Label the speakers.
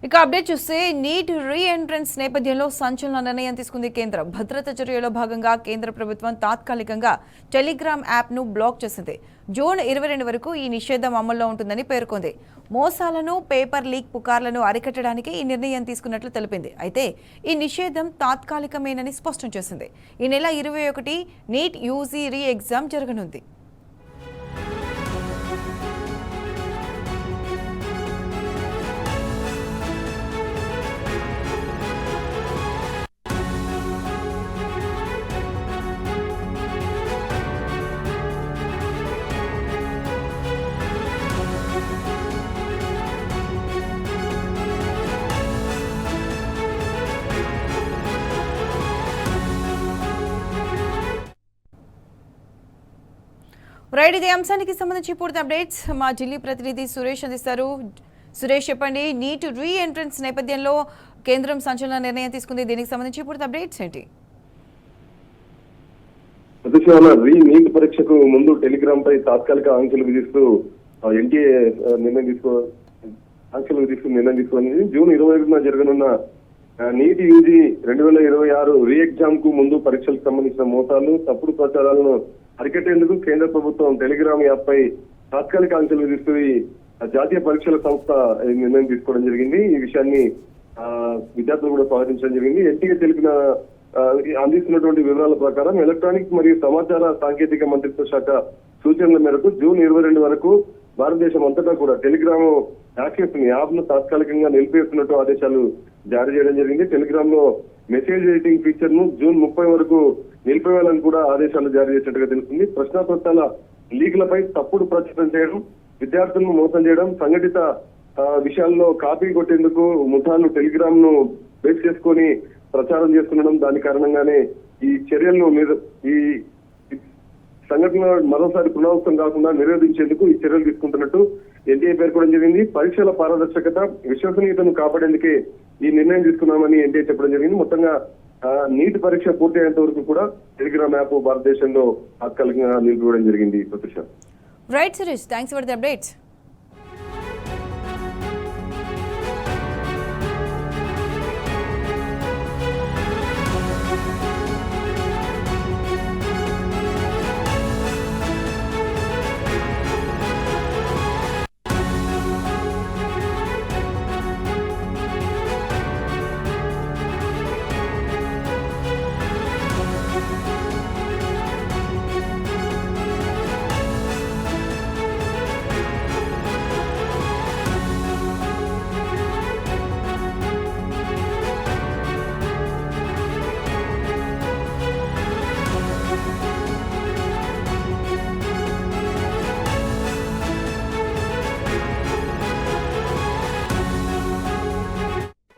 Speaker 1: ఇక అప్డేట్ చూస్తే నీట్ రీ ఎంట్రన్స్ నేపథ్యంలో సంచలన నిర్ణయం తీసుకుంది కేంద్రం. భద్రతా చర్యలో భాగంగా కేంద్ర ప్రభుత్వం తాత్కాలికంగా టెలిగ్రామ్ యాప్ను బ్లాక్ చేసింది. జూన్ 22 వరకు ఈ నిషేధం అమల్లో ఉంటుందని పేర్కొంది. మోసాలను, పేపర్ లీక్ పుకార్లను అరికట్టడానికి ఈ నిర్ణయం తీసుకున్నట్లు తెలిపింది. అయితే ఈ నిషేధం తాత్కాలికమేనని స్పష్టం చేసింది. ఈ నెల 21 నీట్ యూజీ రీ ఎగ్జామ్ జరగనుంది. రైట్, ఇదే అంశానికి సంబంధించి పూర్తి అప్డేట్స్ మా ఢిల్లీ ప్రతినిధి సురేష్ అందిస్తారు. సురేష్, చెప్పండి, నీట్ రీ ఎంట్రన్స్ నేపథ్యంలో కేంద్రం సంచలన నిర్ణయం తీసుకుంది. దీనికి సంబంధించి పూర్తి అప్డేట్స్ ఏంటి?
Speaker 2: నీట్ పరీక్షకు ముందు టెలిగ్రామ్ పై తాత్కాలిక ఆంక్షలు విధిస్తూ ఎన్టీఏ నిర్ణయం తీసుకుని జూన్ 25న జరగనున్న నీట్ యూజీ 2026 రీ ఎగ్జామ్ కు ముందు పరీక్షలకు సంబంధించిన మోసాలు, తప్పుడు ప్రచారాలను అరికట్టేందుకు కేంద్ర ప్రభుత్వం టెలిగ్రామ్ యాప్ పై తాత్కాలిక ఆంక్షలు విధిస్తూ జాతీయ పరీక్షల సంస్థ నిర్ణయం తీసుకోవడం జరిగింది. ఈ విషయాన్ని విద్యార్థులు కూడా స్వాగతించడం జరిగింది. ఎన్టీఏ తెలిపిన అందిస్తున్నటువంటి వివరాల ప్రకారం ఎలక్ట్రానిక్స్ మరియు సమాచార సాంకేతిక మంత్రిత్వ శాఖ సూచనల మేరకు జూన్ 22 వరకు భారతదేశం అంతటా కూడా టెలిగ్రామ్ యాప్ ను తాత్కాలికంగా నిలిపివేస్తున్నట్టు ఆదేశాలు జారీ చేయడం జరిగింది. టెలిగ్రామ్ లో మెసేజ్ ఎడిటింగ్ ఫీచర్ ను జూన్ 30 వరకు నిలిపివేయాలని కూడా ఆదేశాలు జారీ చేసినట్టుగా తెలుస్తుంది. ప్రశ్నాపత్రాల లీక్లపై తప్పుడు ప్రచారం చేయడం, విద్యార్థులను మోసం చేయడం, సంఘటిత విషయాల్లో కాపీ కొట్టేందుకు ముఠాను టెలిగ్రామ్ ను బేస్ చేసుకొని ప్రచారం చేస్తుండడం, దాని కారణంగానే ఈ చర్యలను ఈ సంఘటన మరోసారి పునరావృతం కాకుండా నిరోధించేందుకు ఈ చర్యలు తీసుకుంటున్నట్టు ఎన్టీఏ పేర్కొనడం జరిగింది. పరీక్షల పారదర్శకత, విశ్వసనీయతను కాపాడేందుకే ఈ నిర్ణయం తీసుకున్నామని ఎన్టీఏ చెప్పడం జరిగింది. మొత్తంగా నీట్ పరీక్ష పూర్తి అయ్యేంత వరకు కూడా టెలిగ్రామ్ యాప్ భారతదేశంలో తాత్కాలికంగా నిలిపివేయడం జరిగింది.
Speaker 1: Right Suresh, thanks for the updates.